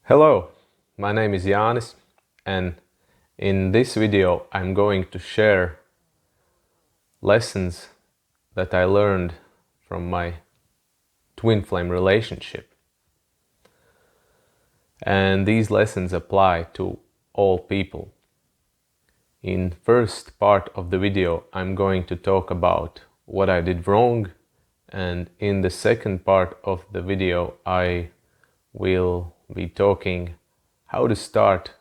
Hello, my name is Jānis, and in this video I'm going to share lessons that I learned from my twin flame relationship. And these lessons apply to all people. In first part of the video I'm going to talk about what I did wrong, and in the second part of the video I will be talking how to start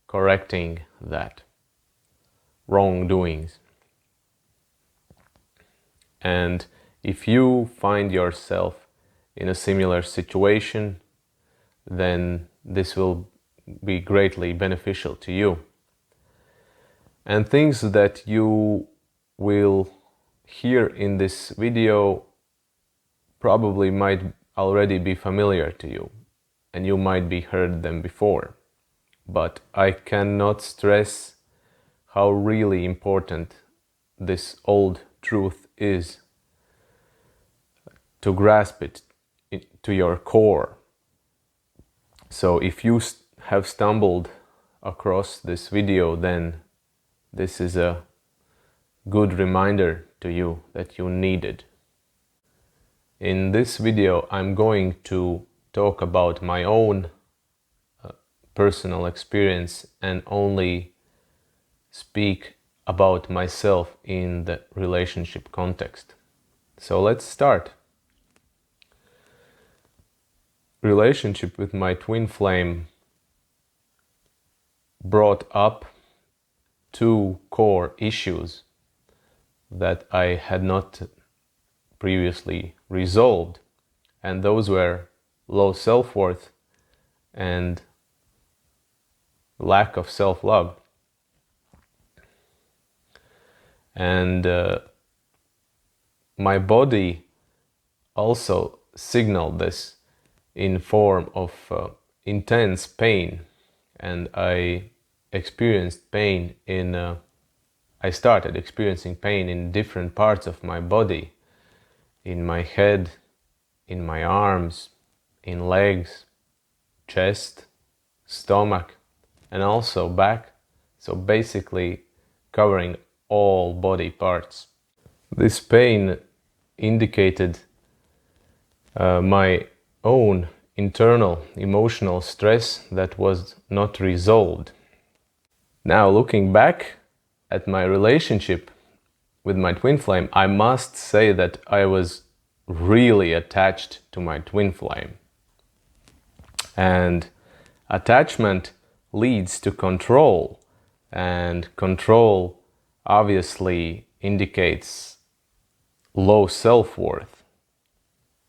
correcting that wrongdoings. And if you find yourself in a similar situation, then this will be greatly beneficial to you. And things that you will hear in this video probably might already be familiar to you, and you might be heard them before. But I cannot stress how really important this old truth is to grasp it to your core. So if you have stumbled across this video, then this is a good reminder to you that you need it. In this video I'm going to talk about my own personal experience and only speak about myself in the relationship context. So let's start. Relationship with my twin flame brought up two core issues that I had not previously resolved, and those were low self-worth and lack of self-love. And my body also signaled this in form of intense pain, and I experienced pain I started experiencing pain in different parts of my body, in my head, in my arms, in legs, chest, stomach, and also back, so basically covering all body parts. This pain indicated my own internal emotional stress that was not resolved. Now, looking back at my relationship with my twin flame, I must say that I was really attached to my twin flame. And attachment leads to control, and control obviously indicates low self-worth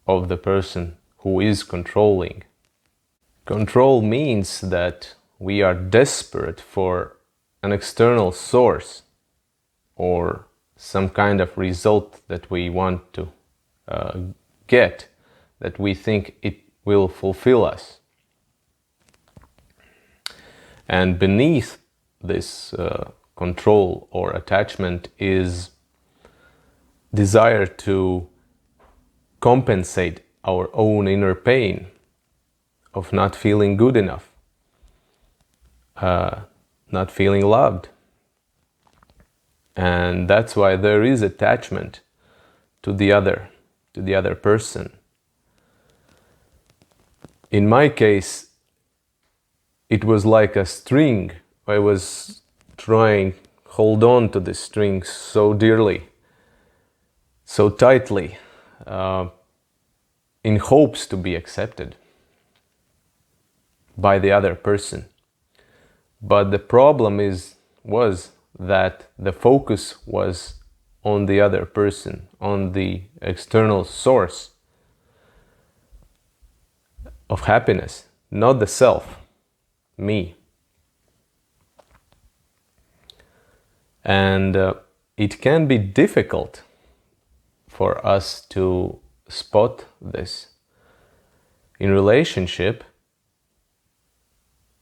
of the person who is controlling. Control means that we are desperate for an external source or some kind of result that we want to get, that we think it will fulfill us. And beneath this control or attachment is desire to compensate our own inner pain of not feeling good enough, not feeling loved. And that's why there is attachment to the other person. In my case, it was like a string. I was trying to hold on to this string so dearly, so tightly, in hopes to be accepted by the other person. But the problem was that the focus was on the other person, on the external source of happiness, not the self, me. And it can be difficult for us to spot this in relationship,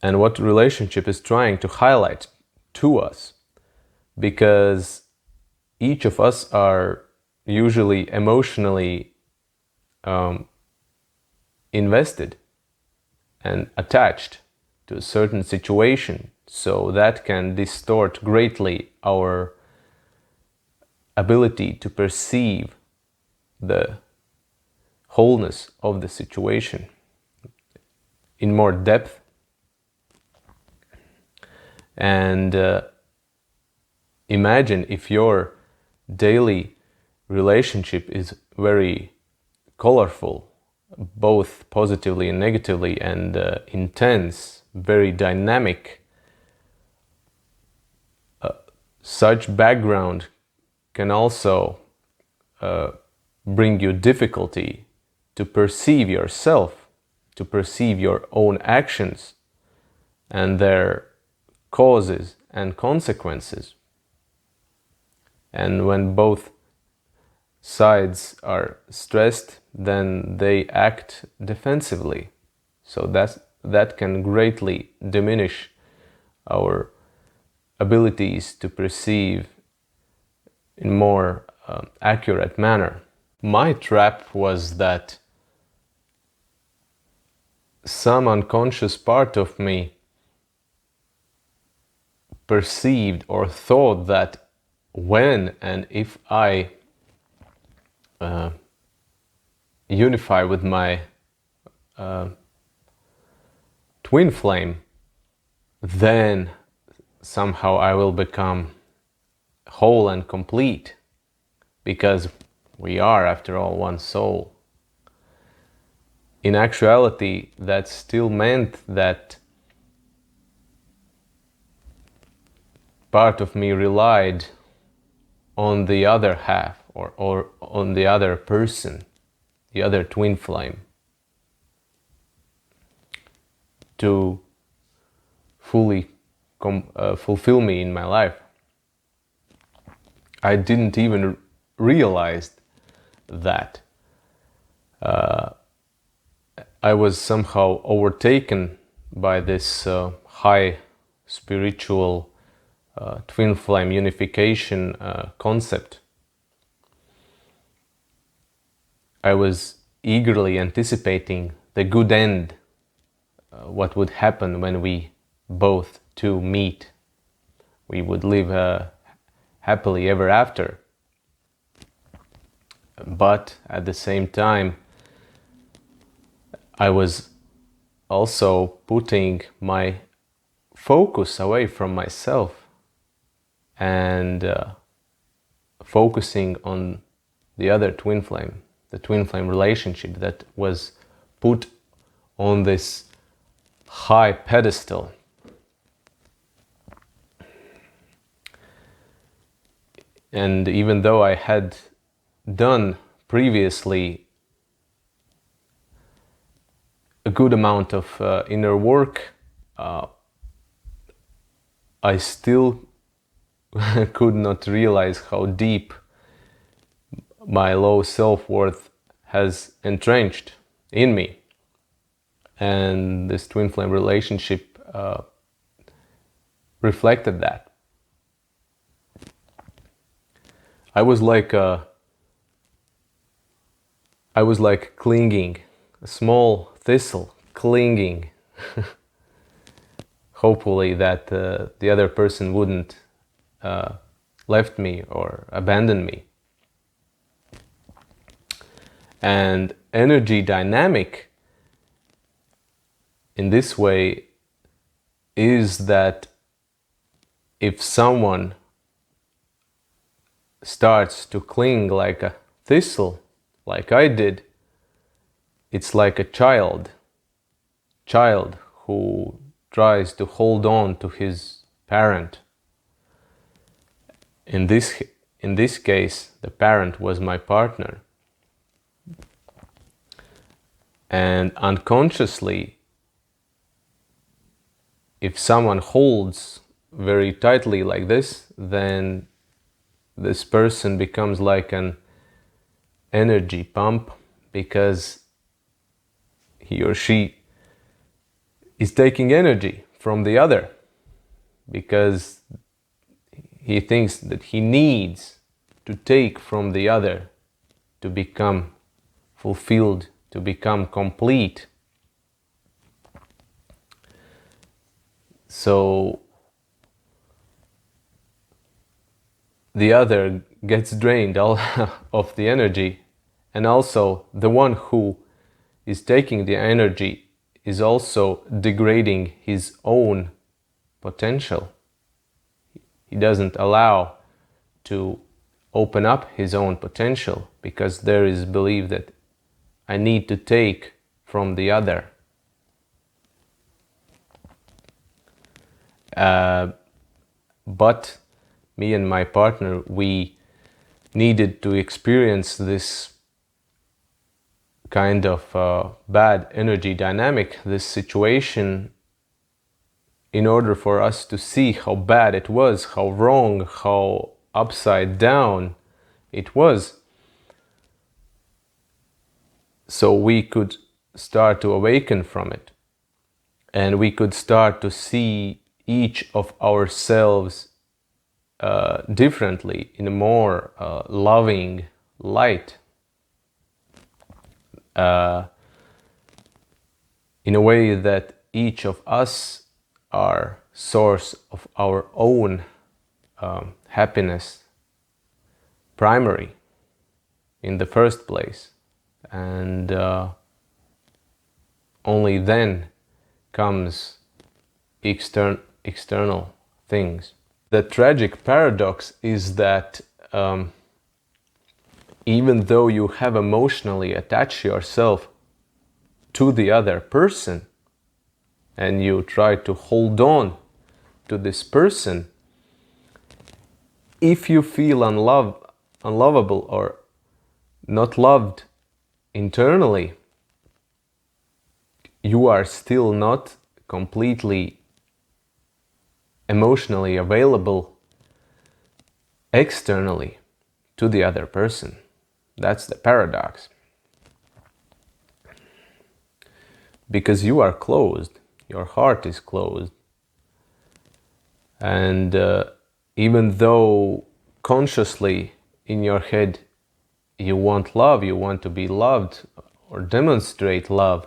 and what relationship is trying to highlight to us, because each of us are usually emotionally invested and attached to a certain situation. So that can distort greatly our ability to perceive the wholeness of the situation in more depth. And imagine if your daily relationship is very colorful, both positively and negatively, and intense, very dynamic. Such background can also bring you difficulty to perceive yourself, to perceive your own actions and their causes and consequences. And when both sides are stressed, then they act defensively. So that can greatly diminish our abilities to perceive in more accurate manner. My trap was that some unconscious part of me perceived or thought that when and if I unify with my twin flame, then somehow I will become whole and complete, because we are, after all, one soul. In actuality, that still meant that part of me relied on the other half, or on the other person, the other twin flame, to fully fulfill me in my life. I didn't even realize that. I was somehow overtaken by this high spiritual twin flame unification concept. I was eagerly anticipating the good end, what would happen when we both two meet. We would live happily ever after. But at the same time, I was also putting my focus away from myself and focusing on the other twin flame, the twin flame relationship that was put on this high pedestal. And even though I had done previously a good amount of inner work, I still could not realize how deep my low self-worth has entrenched in me. And this twin flame relationship reflected that. I was like clinging, a small thistle clinging, hopefully that the other person wouldn't left me or abandon me. And energy dynamic in this way is that if someone starts to cling like a thistle, like I did, it's like a child who tries to hold on to his parent. In this case, the parent was my partner. And unconsciously, if someone holds very tightly like this, then this person becomes like an energy pump, because he or she is taking energy from the other, because he thinks that he needs to take from the other to become fulfilled, to become complete. So the other gets drained all of the energy, and also the one who is taking the energy is also degrading his own potential. He doesn't allow to open up his own potential because there is belief that I need to take from the other. But me and my partner, we needed to experience this kind of bad energy dynamic, this situation, in order for us to see how bad it was, how wrong, how upside down it was. So we could start to awaken from it. And we could start to see each of ourselves differently, in a more loving light. In a way that each of us are source of our own happiness, primary, in the first place. And only then comes external things. The tragic paradox is that even though you have emotionally attached yourself to the other person and you try to hold on to this person, if you feel unlovable or not loved internally, you are still not completely emotionally available externally to the other person. That's the paradox. Because you are closed, your heart is closed. And even though consciously in your head you want love, you want to be loved or demonstrate love,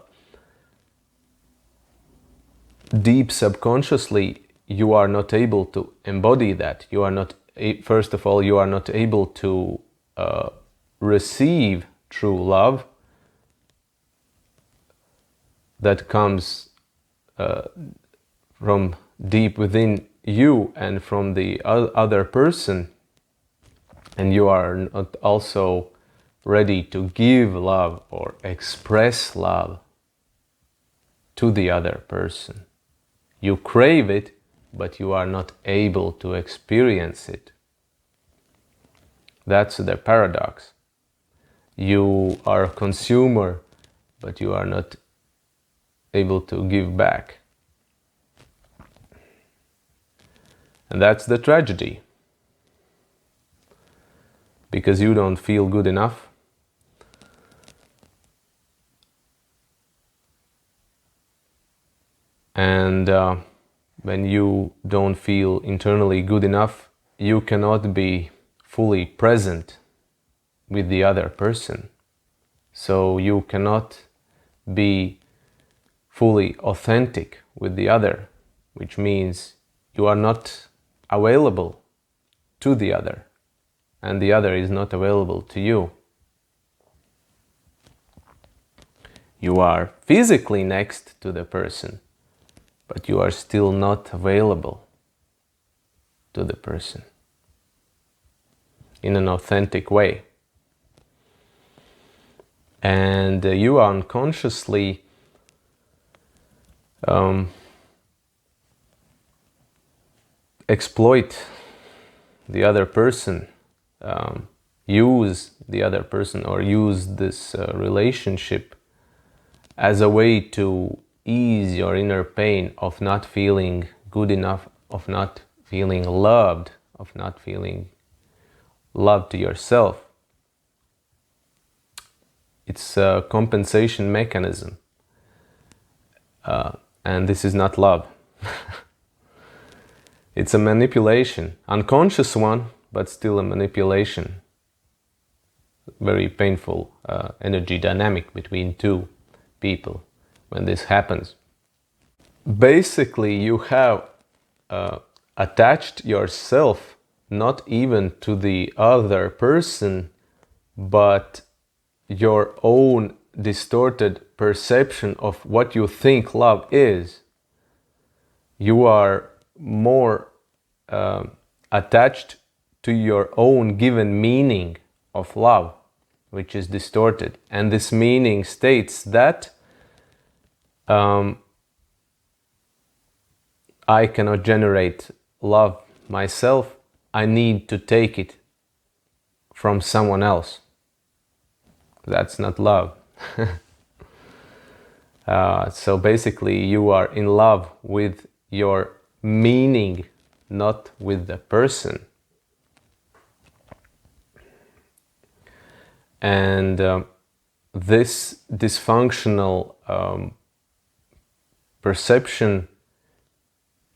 deep subconsciously you are not able to embody that. You are not, first of all, you are not able to receive true love that comes from deep within you and from the other person, and you are not also ready to give love or express love to the other person. You crave it, but you are not able to experience it. That's the paradox. You are a consumer, but you are not able to give back. And that's the tragedy. Because you don't feel good enough. And when you don't feel internally good enough, you cannot be fully present with the other person. So you cannot be fully authentic with the other, which means you are not available to the other, and the other is not available to you. You are physically next to the person, but you are still not available to the person in an authentic way. And you unconsciously exploit the other person, use the other person, or use this relationship as a way to ease your inner pain of not feeling good enough, of not feeling loved, of not feeling love to yourself. It's a compensation mechanism. And this is not love. It's a manipulation, unconscious one, but still a manipulation. Very painful energy dynamic between two people when this happens. Basically, you have attached yourself not even to the other person, but your own distorted perception of what you think love is, you are more attached to your own given meaning of love, which is distorted. And this meaning states that I cannot generate love myself, I need to take it from someone else. That's not love. So basically you are in love with your meaning, not with the person. And this dysfunctional perception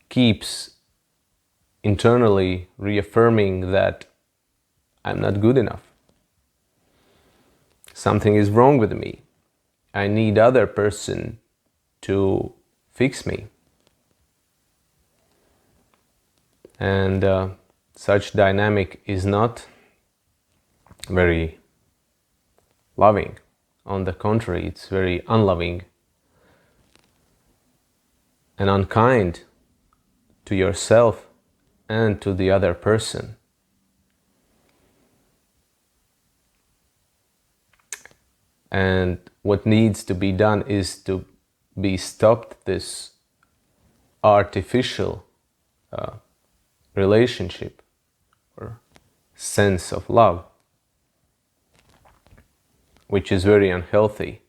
keeps internally reaffirming that I'm not good enough. Something is wrong with me. I need other person to fix me. And such dynamic is not very loving. On the contrary, it's very unloving and unkind to yourself and to the other person. And what needs to be done is to be stopped this artificial relationship or sense of love, which is very unhealthy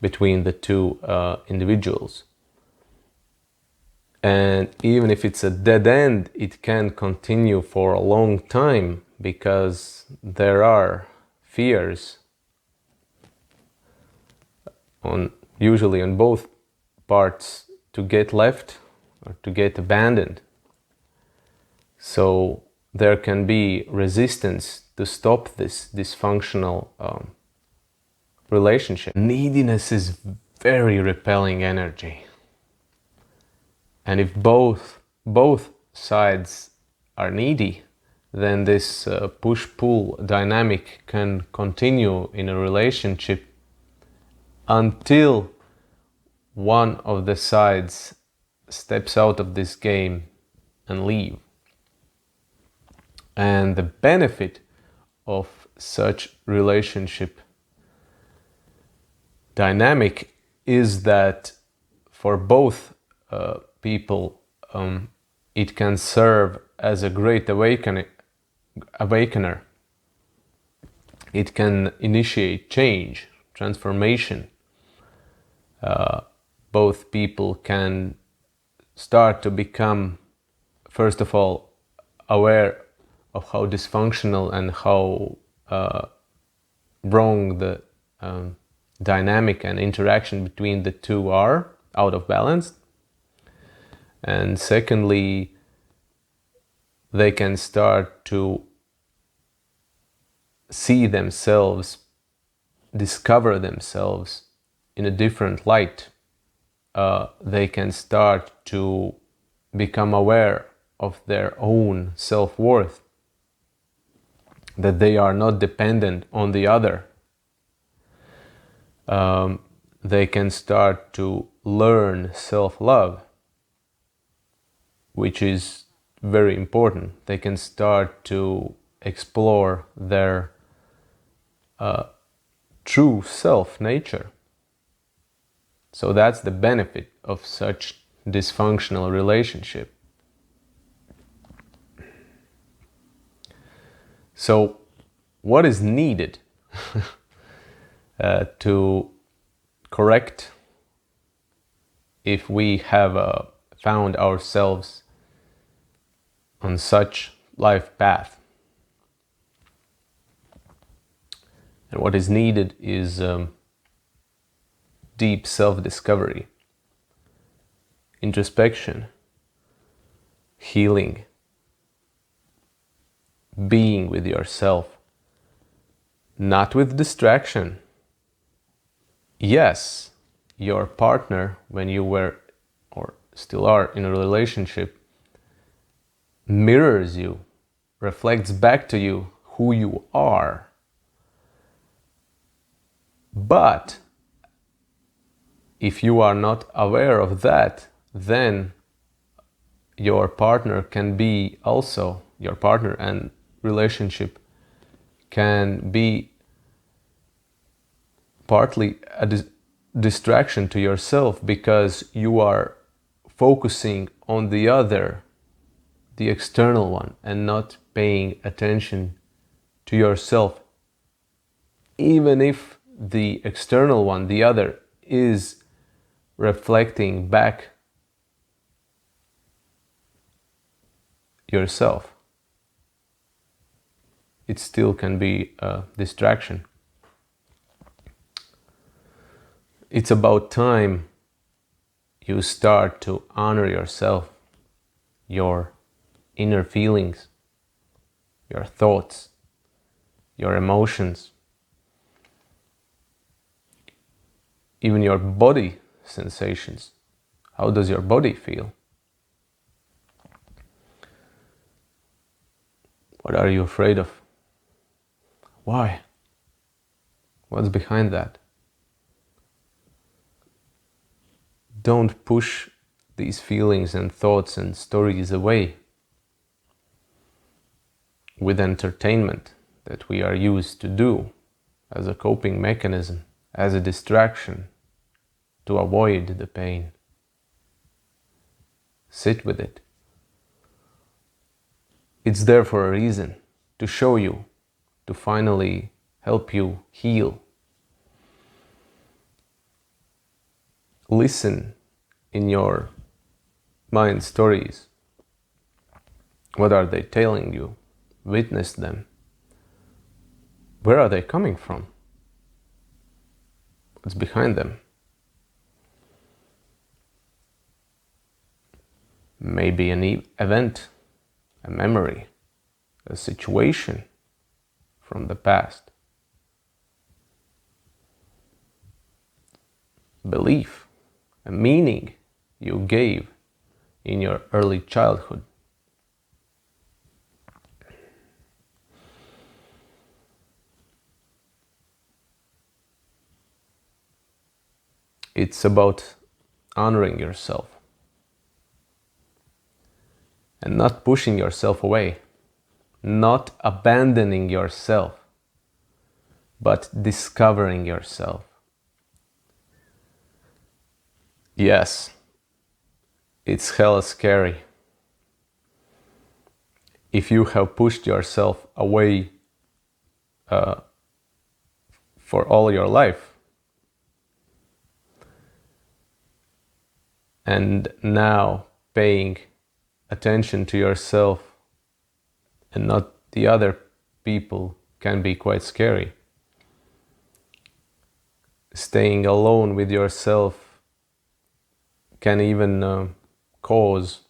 between the two individuals. And even if it's a dead end, it can continue for a long time because there are fears usually on both parts to get left or to get abandoned. So there can be resistance to stop this dysfunctional relationship. Neediness is very repelling energy. And if both sides are needy, then this push-pull dynamic can continue in a relationship until one of the sides steps out of this game and leave. And the benefit of such relationship dynamic is that for both people it can serve as a great awakener. It can initiate change, transformation. Both people can start to become, first of all, aware of how dysfunctional and how wrong the dynamic and interaction between the two are, out of balance. And secondly, they can start to see themselves, discover themselves in a different light. They can start to become aware of their own self-worth, that they are not dependent on the other. They can start to learn self-love, which is very important. They can start to explore their true self nature. So that's the benefit of such dysfunctional relationship. So what is needed to correct if we have found ourselves on such life path? And what is needed is deep self-discovery, introspection, healing, being with yourself, not with distraction. Yes, your partner, when you were, or still are in a relationship, mirrors you, reflects back to you who you are. But if you are not aware of that, then your partner can be also, your partner and relationship can be partly a distraction to yourself, because you are focusing on the other, the external one, and not paying attention to yourself. Even if the external one, the other, is reflecting back yourself, it still can be a distraction. It's about time you start to honor yourself, your inner feelings, your thoughts, your emotions, even your body sensations. How does your body feel? What are you afraid of? Why? What's behind that? Don't push these feelings and thoughts and stories away with entertainment that we are used to do as a coping mechanism, as a distraction to avoid the pain. Sit with it. It's there for a reason, to show you, to finally help you heal. Listen in your mind stories. What are they telling you? Witness them. Where are they coming from? What's behind them? Maybe an event, a memory, a situation from the past. Belief, a meaning you gave in your early childhood. It's about honoring yourself and not pushing yourself away, not abandoning yourself, but discovering yourself. Yes, it's hella scary. If you have pushed yourself away for all your life, and now paying attention to yourself and not the other people can be quite scary. Staying alone with yourself can even cause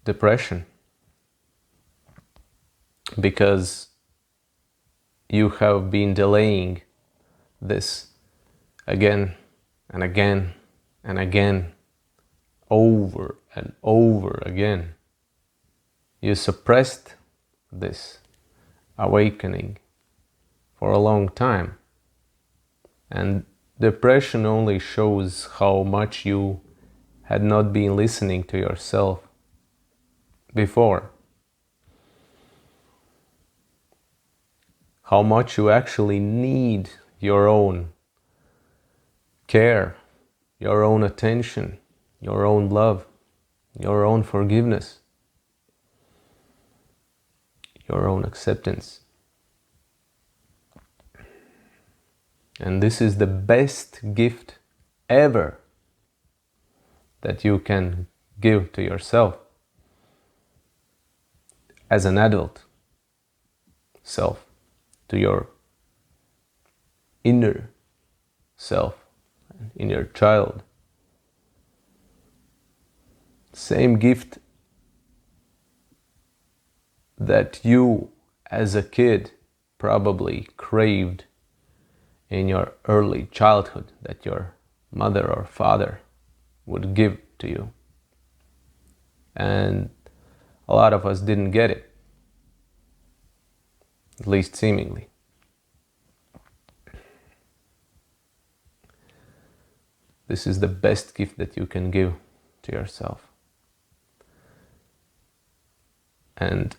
depression, because you have been delaying this again and again and again, over and over again. You suppressed this awakening for a long time, and depression only shows how much you had not been listening to yourself before, how much you actually need your own care, your own attention, your own love, your own forgiveness, your own acceptance. And this is the best gift ever that you can give to yourself as an adult self, to your inner self, inner child. Same gift that you as a kid probably craved in your early childhood that your mother or father would give to you. And a lot of us didn't get it, at least seemingly. This is the best gift that you can give to yourself. And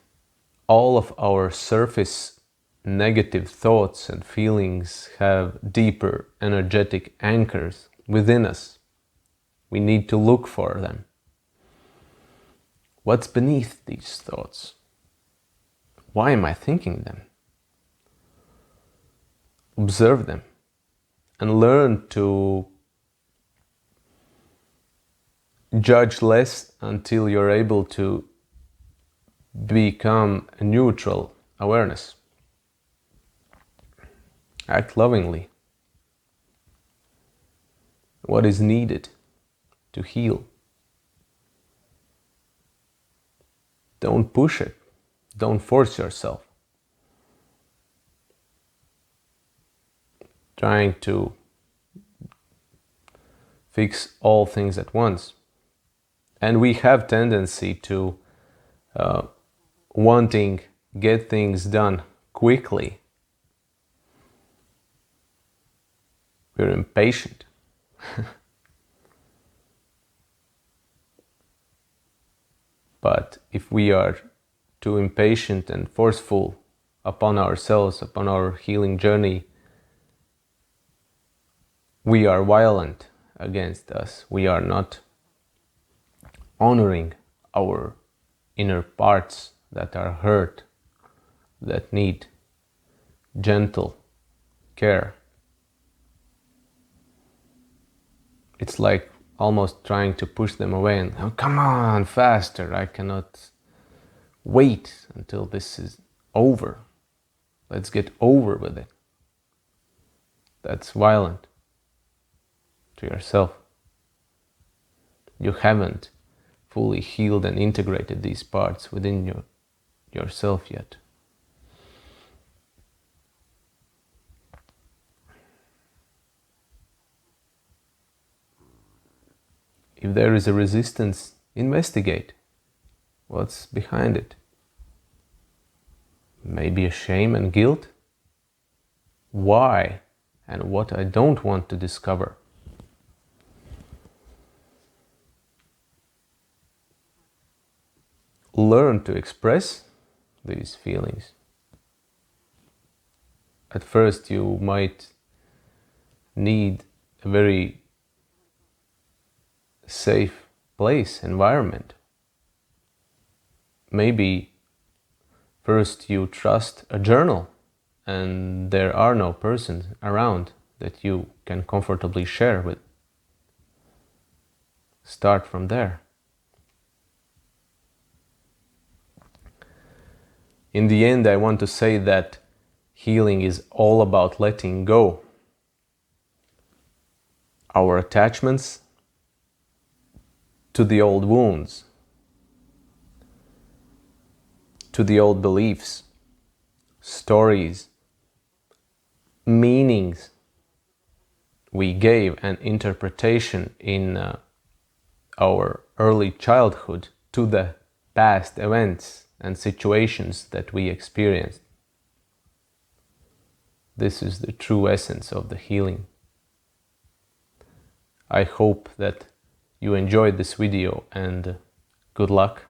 all of our surface negative thoughts and feelings have deeper energetic anchors within us. We need to look for them. What's beneath these thoughts? Why am I thinking them? Observe them and learn to judge less until you're able to become a neutral awareness. Act lovingly. What is needed to heal? Don't push it. Don't force yourself. Trying to fix all things at once. And we have tendency to wanting get things done quickly. We're impatient. But if we are too impatient and forceful upon ourselves, upon our healing journey, we are violent against us. We are not honoring our inner parts that are hurt, that need gentle care. It's like almost trying to push them away and, oh, come on, faster, I cannot wait until this is over. Let's get over with it. That's violent to yourself. You haven't fully healed and integrated these parts within yourself yet. If there is a resistance, investigate what's behind it. Maybe a shame and guilt? Why and what I don't want to discover. Learn to express these feelings. At first you might need a very safe place, environment. Maybe first you trust a journal and there are no persons around that you can comfortably share with. Start from there. In the end, I want to say that healing is all about letting go. Our attachments to the old wounds, to the old beliefs, stories, meanings we gave an interpretation in our early childhood to the past events and situations that we experienced. This is the true essence of the healing. I hope that you enjoyed this video and good luck.